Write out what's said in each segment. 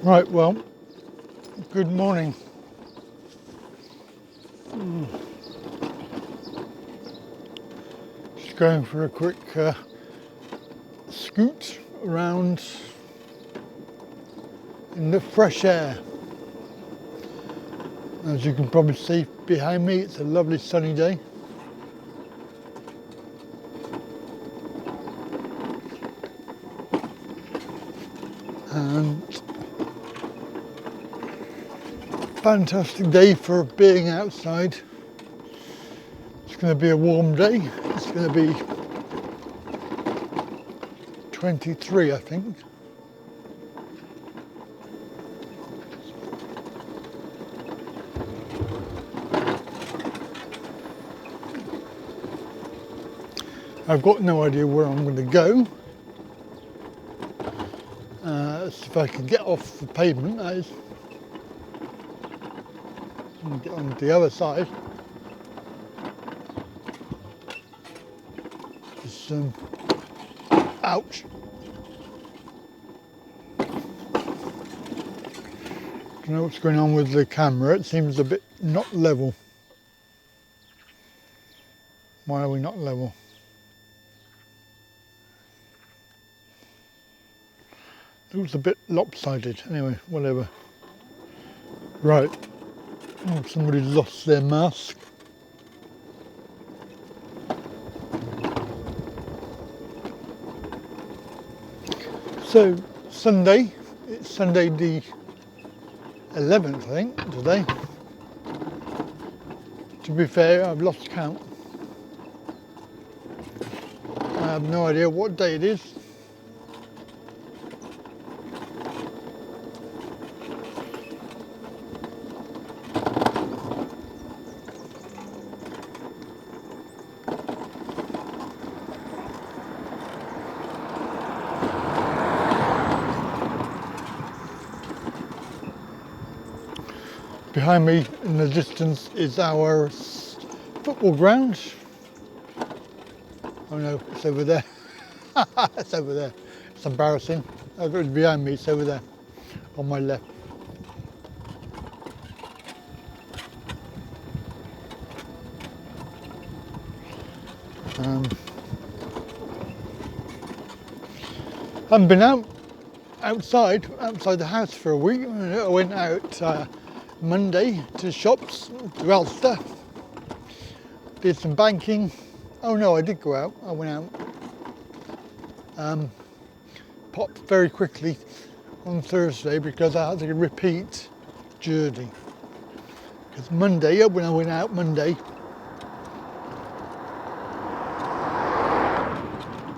Right, well, good morning. Just going for a quick scoot around in the fresh air. As you can probably see behind me, it's a lovely sunny day. And fantastic day for being outside. It's going to be a warm day. It's going to be 23, I think. I've got no idea where I'm going to go. If I can get off the pavement, that is, and get on the other side. It's, ouch. Don't know what's going on with the camera. It seems a bit not level. Why are we not level? It was a bit lopsided. Anyway, whatever. Right. Oh, somebody's lost their mask. So, Sunday. It's Sunday the 11th, I think, today. To be fair, I've lost count. I have no idea what day it is. Behind me in the distance is our football ground. Oh no, it's over there. It's over there. It's embarrassing. It's behind me, it's over there, on my left. I've been outside the house for a week. I went out Monday to shops, to Ulster, did some banking. Oh no, I did go out, I went out. Popped very quickly on Thursday because I had to repeat journey. Because Monday, when I went out Monday,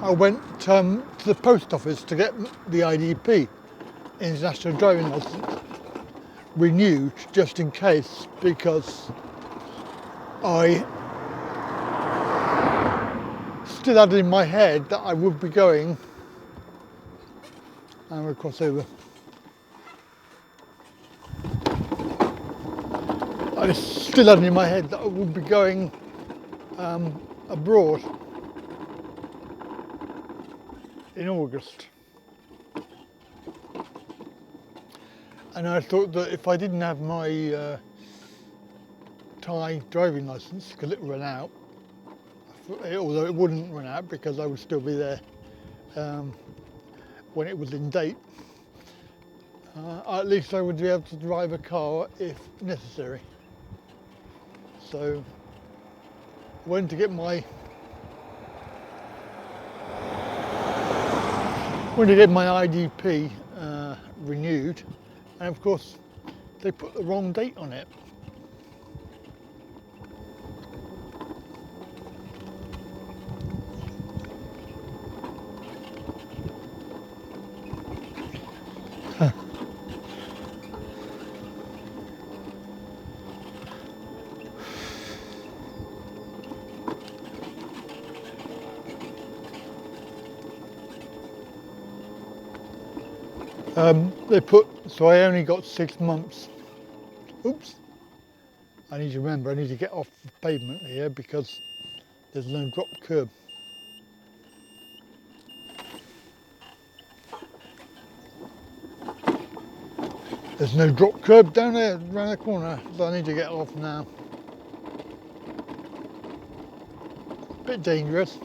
I went to the post office to get the IDP, International Driving Licence, renewed just in case, because I still had in my head that I would be going, and we'll cross over. I still had in my head that I would be going abroad in August. And I thought that if I didn't have my Thai driving licence, because it ran out, although it wouldn't run out because I would still be there when it was in date, at least I would be able to drive a car if necessary. So I went to get my IDP renewed, and of course they put the wrong date on it. So I only got 6 months. Oops. I need to remember, I need to get off the pavement here because there's no drop curb. There's no drop curb down there around the corner, so I need to get off now. Bit dangerous.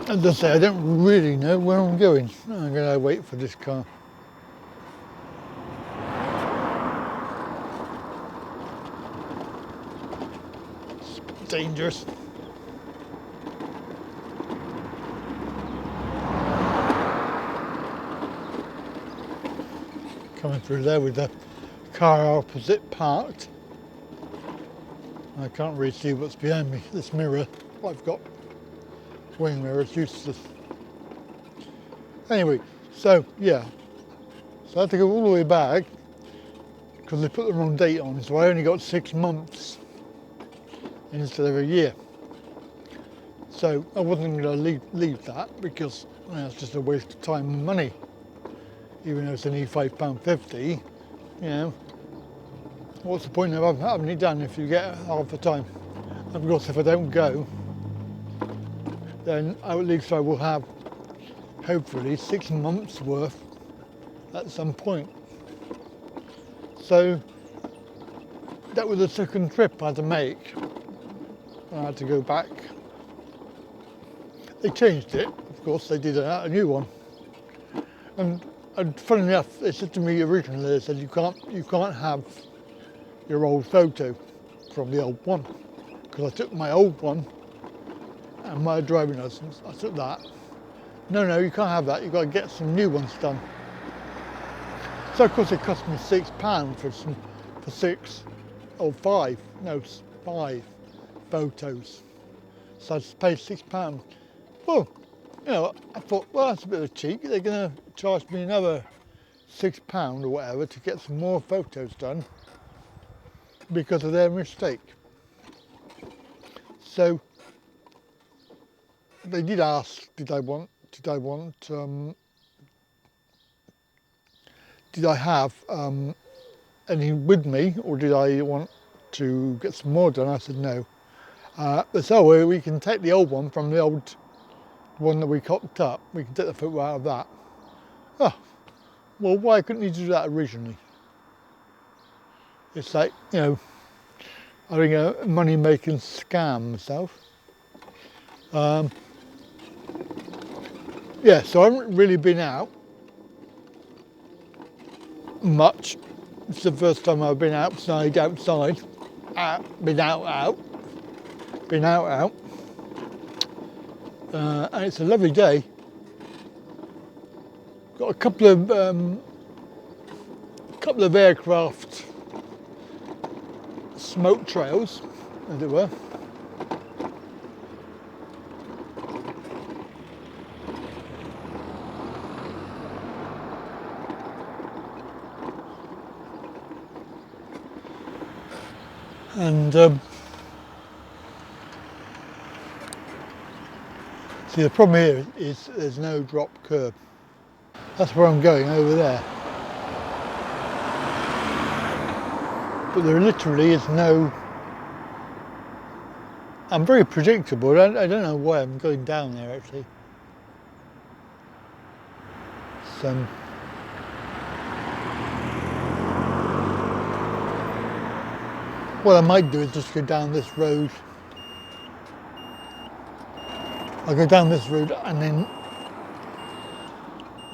As I say, I don't really know where I'm going. I'm going to wait for this car. It's dangerous. Coming through there with the car opposite parked. I can't really see what's behind me. This mirror I've got. Wing mirror is useless. Anyway, so yeah, so I had to go all the way back because they put the wrong date on, so I only got 6 months instead of a year. So I wasn't going to leave that because it's just a waste of time and money. Even though it's only £5.50, you know, what's the point of having it done if you get half the time? And of course, if I don't go, then at least I will have hopefully 6 months worth at some point. So that was the second trip I had to make. I had to go back. They changed it, of course, they did a new one. And funny enough, they said to me originally, they said you can't have your old photo from the old one, because I took my old one and my driving license, I took that. No, you can't have that, you've got to get some new ones done. So of course it cost me £6 for 6 or 5, no, 5 photos. So I just paid £6. Well, you know, I thought, well, that's a bit of a cheek. They're going to charge me another £6 or whatever to get some more photos done because of their mistake. So they did ask, did I have any with me, or did I want to get some more done? I said no. They said, oh, we can take the old one from the old one that we cocked up. We can take the photo out of that. Oh, well, why couldn't you do that originally? It's like, you know, having a money-making scam myself. Yeah, so I haven't really been out much. It's the first time I've been outside. Been out. And it's a lovely day. Got a couple of aircraft smoke trails, as it were. And see, the problem here is there's no drop curb. That's where I'm going, over there. But there literally is no... I'm very predictable. I don't know why I'm going down there, actually. So, what I might do is just go down this road. I'll go down this road and then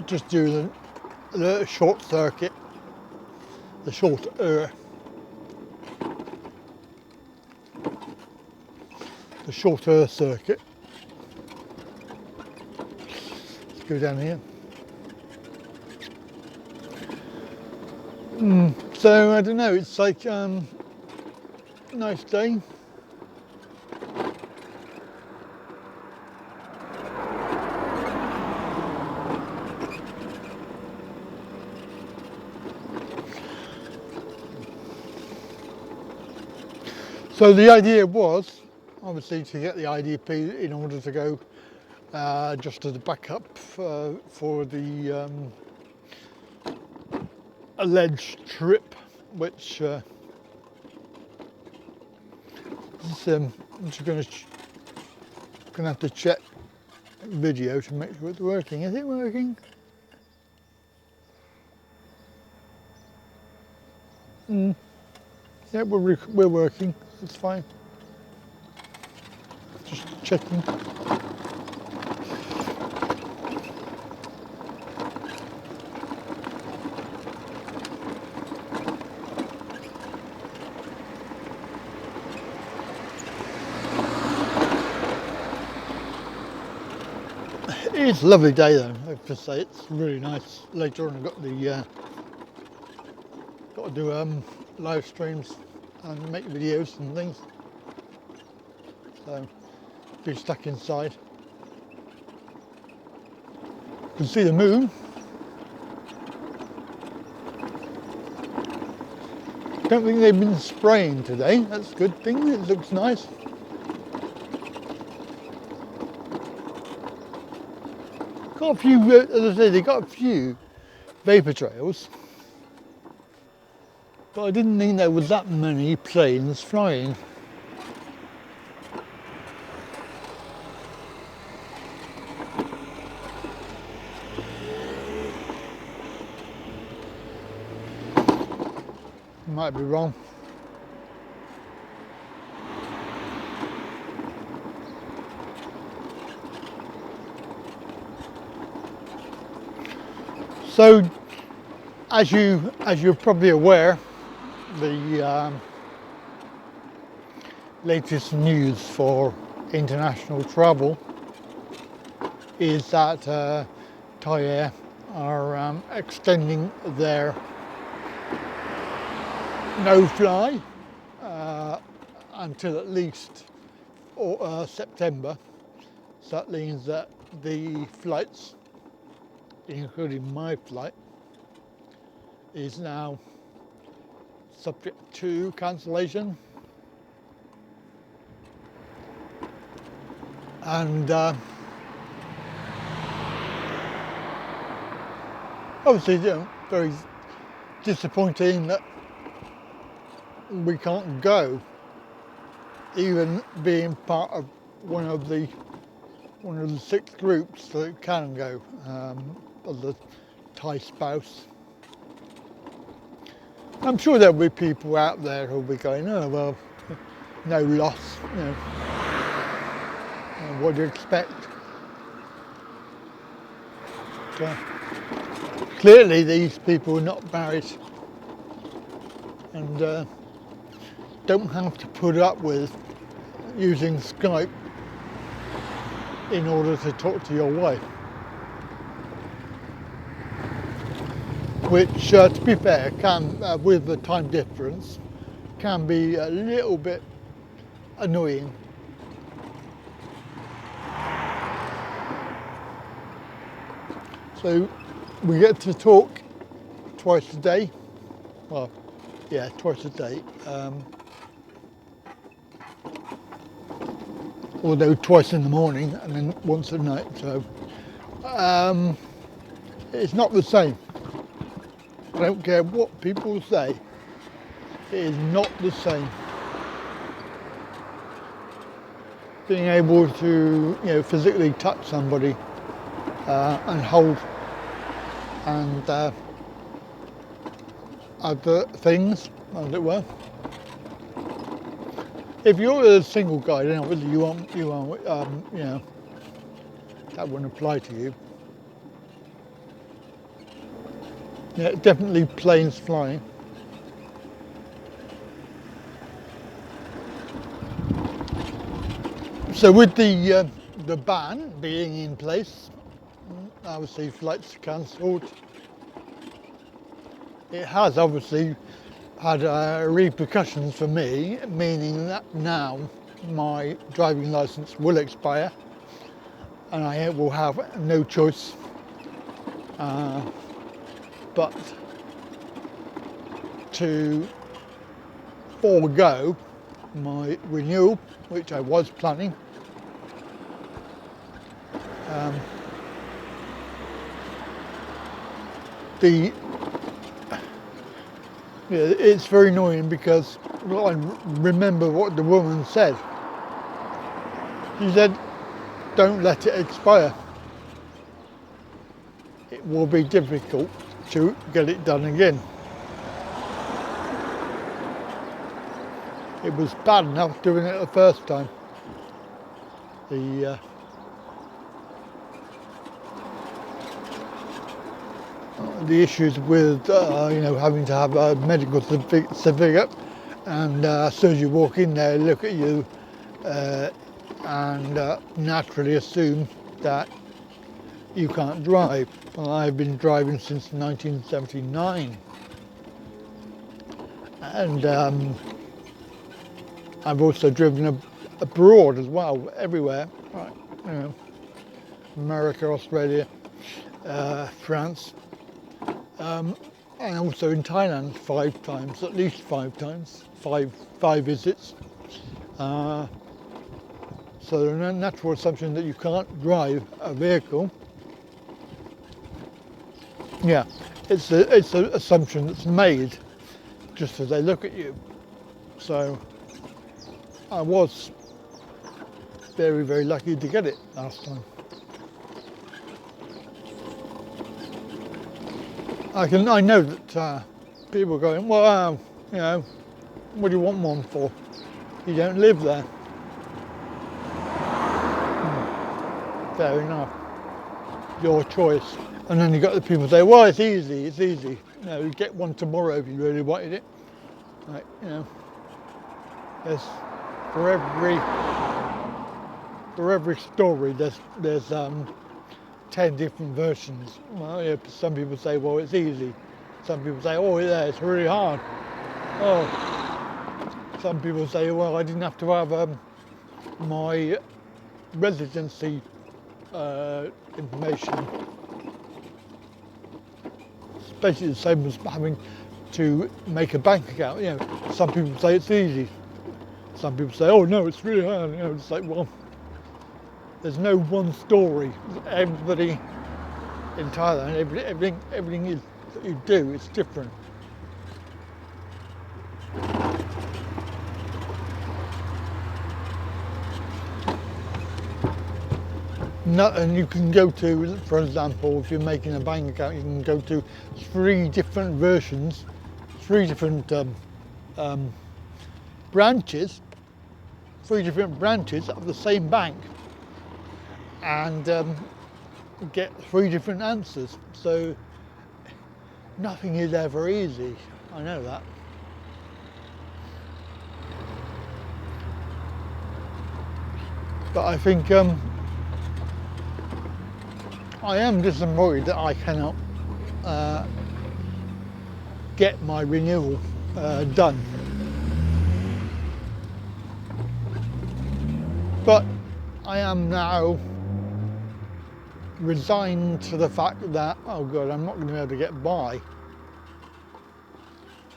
just do the short circuit, the shorter circuit. Let's go down here. So I don't know, it's like nice day. So the idea was, obviously, to get the IDP in order to go just as a backup for the alleged trip, which is I'm just going to have to check video to make sure it's working. Is it working? Yeah, we're working. It's fine. Just checking. It's a lovely day though, I have to say. It's really nice. Later on I've got to do live streams and make videos and things. So be stuck inside. You can see the moon. Don't think they've been spraying today. That's a good thing. It looks nice. Got a few, as I say, they got a few vapour trails, but I didn't think there was that many planes flying. Might be wrong. So, as you're probably aware, the latest news for international travel is that Thai Air are extending their no-fly until at least September. So that means that the flights, including my flight, is now subject to cancellation. And obviously, very disappointing that we can't go, even being part of one of the 6 groups that can go, of the Thai spouse. I'm sure there'll be people out there who'll be going, oh well, no loss, what do you expect? Clearly these people are not married and don't have to put up with using Skype in order to talk to your wife. Which, to be fair, can, with the time difference, can be a little bit annoying. So we get to talk twice a day. Well, yeah, twice a day. Although twice in the morning and then once at night. So it's not the same. I don't care what people say. It is not the same. Being able to, physically touch somebody and hold and other things, as it were. If you're a single guy, then obviously you want, that wouldn't apply to you. Yeah, definitely planes flying. So with the ban being in place, obviously flights cancelled. It has obviously had repercussions for me, meaning that now my driving licence will expire and I will have no choice but to forego my renewal, which I was planning. Yeah, it's very annoying because I remember what the woman said. She said, don't let it expire. It will be difficult to get it done again. It was bad enough doing it the first time. The issues with having to have a medical certificate, and as soon as you walk in there, look at you and naturally assume that you can't drive. Well, I've been driving since 1979, and I've also driven abroad as well, everywhere, right, America, Australia, France, and also in Thailand 5 times, at least 5 times, five visits. So the natural assumption that you can't drive a vehicle, yeah, it's an assumption that's made just as they look at you. So I was very, very lucky to get it last time. I know that people are going, well, what do you want one for? You don't live there. Fair enough. Your choice. And then you got the people say, well, it's easy. You get one tomorrow if you really wanted it. Like, there's for every story there's 10 different versions. Well, some people say, well, it's easy. Some people say, oh yeah, it's really hard. Oh, some people say, well, I didn't have to have my residency information. It's basically the same as having to make a bank account. Some people say it's easy. Some people say, oh no, it's really hard. It's like, well, there's no one story. Everybody in Thailand, everything is that you do, it's different. And you can go to, for example, if you're making a bank account, you can go to 3 different versions, 3 different branches, 3 different branches of the same bank, and get 3 different answers. So nothing is ever easy. I know that. But I think I am disappointed that I cannot get my renewal done. But I am now resigned to the fact that, oh God, I'm not going to be able to get by.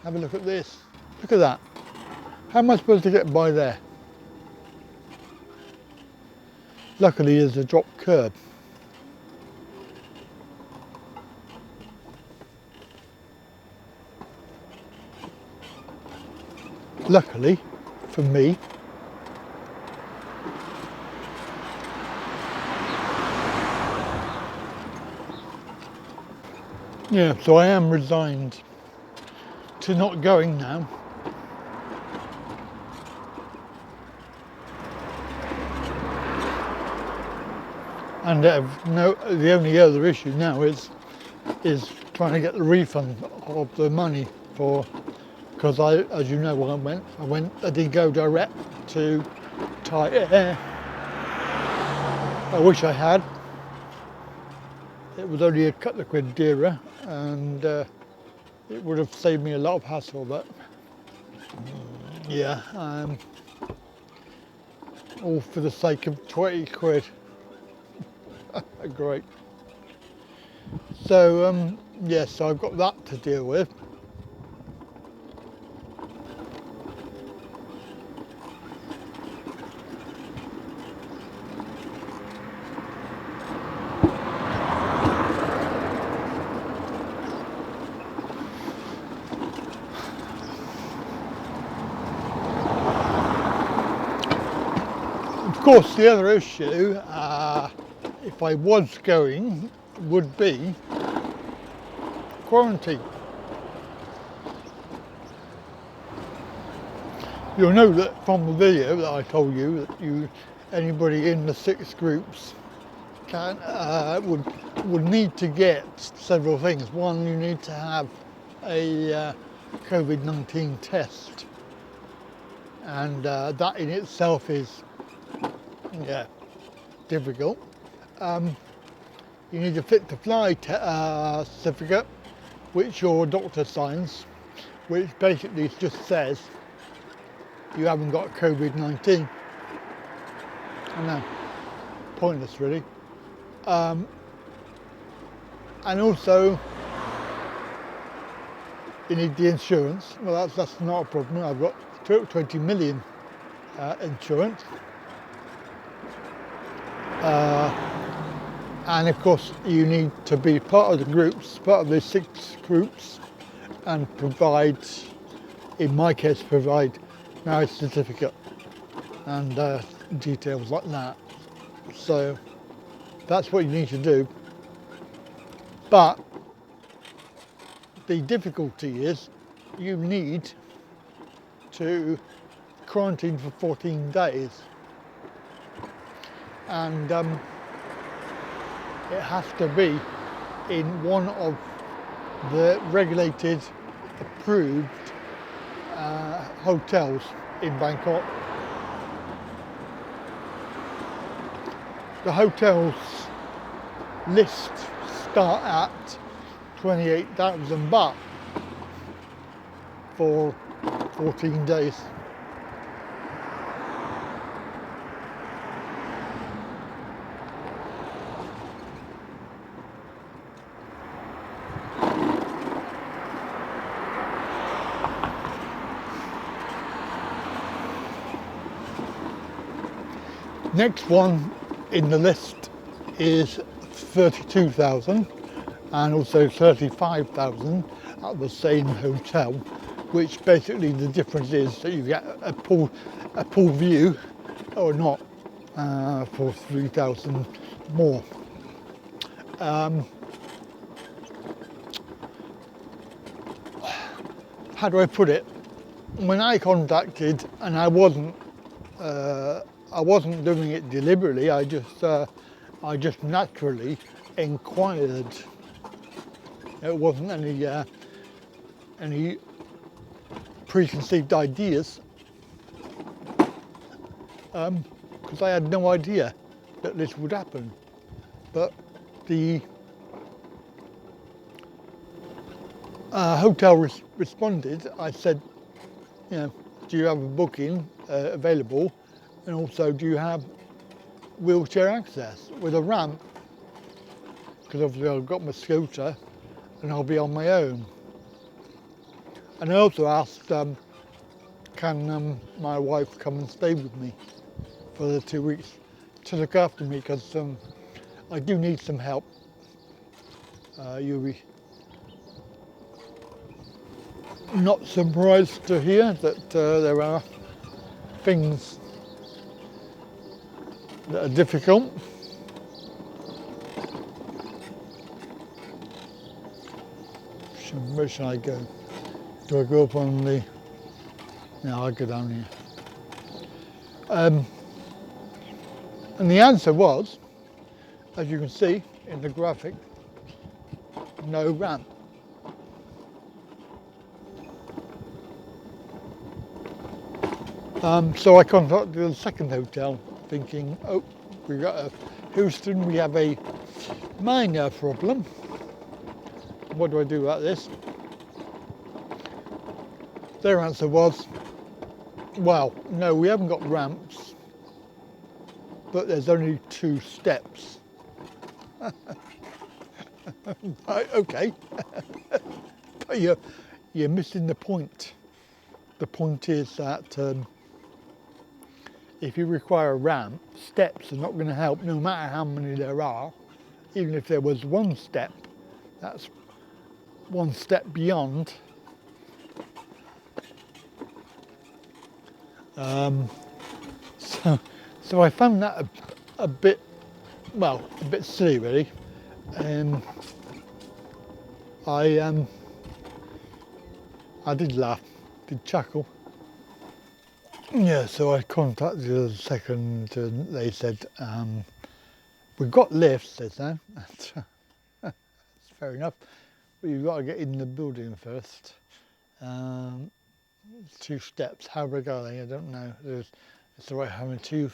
Have a look at this. Look at that. How am I supposed to get by there? Luckily there's a drop curb. Luckily for me, so I am resigned to not going now. And the only other issue now is trying to get the refund of the money because as you know, I did go direct to Thai Air. I wish I had. It was only a couple of quid dearer, and it would have saved me a lot of hassle, but yeah, all for the sake of 20 quid. Great. So yes, I've got that to deal with. course, the other issue, if I was going, would be quarantine. You'll know that from the video that I told you that anybody in the 6 groups would need to get several things. One, you need to have a COVID-19 test, and that in itself is difficult. You need a fit to fly certificate, which your doctor signs, which basically just says you haven't got COVID-19. I know, pointless really. And also you need the insurance. Well, that's not a problem. I've got 20 million insurance. And of course you need to be part of the groups, part of the 6 groups, and provide, in my case, provide marriage certificate and details like that. So that's what you need to do. But the difficulty is you need to quarantine for 14 days. And it has to be in one of the regulated, approved hotels in Bangkok. The hotels list start at 28,000 baht for 14 days. Next one in the list is 32,000 and also 35,000 at the same hotel, which basically the difference is that you get a pool view or not for 3,000 more. How do I put it? When I contacted, and I wasn't doing it deliberately. I just naturally inquired. It wasn't any preconceived ideas, because I had no idea that this would happen. But the hotel responded. I said, do you have a booking available? And also, do you have wheelchair access with a ramp? Because obviously I've got my scooter and I'll be on my own. And I also asked, can my wife come and stay with me for the 2 weeks to look after me, because I do need some help. You'll be not surprised to hear that there are things that are difficult. Where should I go? Do I go up on the... No, I'll go down here. And the answer was, as you can see in the graphic, no ramp. So I contacted the second hotel, thinking, oh, we got a Houston, we have a minor problem. What do I do about this? Their answer was, well, no, we haven't got ramps, but there's only 2 steps. Right, okay. But you're missing the point. The point is that if you require a ramp, steps are not going to help, no matter how many there are. Even if there was 1 step, that's 1 step beyond. So I found that a bit, well, a bit silly really. I did laugh, did chuckle. Yeah, so I contacted the second and they said, we've got lifts, they said. That's fair enough, but you've got to get in the building first. 2 steps, how big are they? I don't know. It's all right having two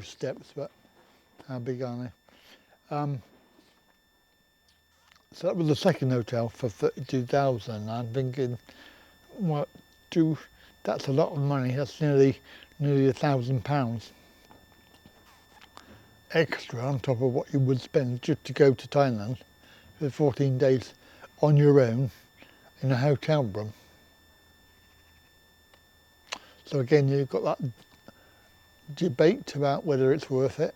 steps, but how big are they? So that was the second hotel for 32,000. I'm thinking, what, that's a lot of money. That's nearly £1,000 extra on top of what you would spend just to go to Thailand for 14 days on your own in a hotel room. So again, you've got that debate about whether it's worth it.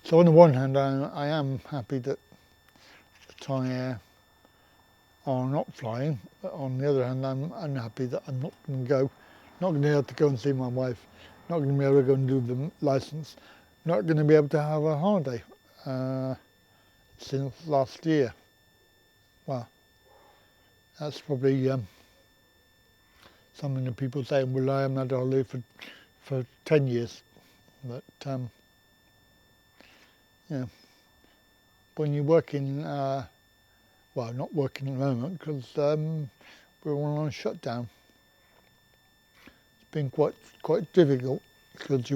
So on the one hand, I am happy that Thai Air are not flying, but on the other hand, I'm unhappy that I'm not going to go, not going to be able to go and see my wife, not going to be able to go and do the licence, not going to be able to have a holiday since last year. Well, that's probably something that people say, well, I haven't had a holiday for 10 years. But, yeah, when you're working, well, not working at the moment because we're all on shutdown. It's been quite difficult because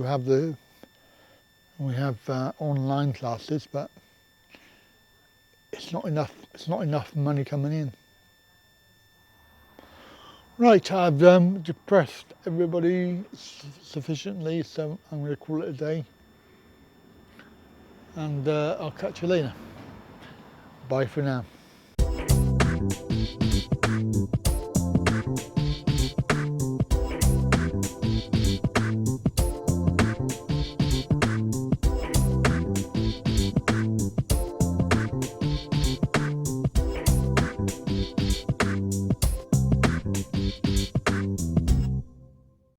we have online classes, but it's not enough money coming in. Right, I've depressed everybody sufficiently, so I'm going to call it a day, and I'll catch you later. Bye for now.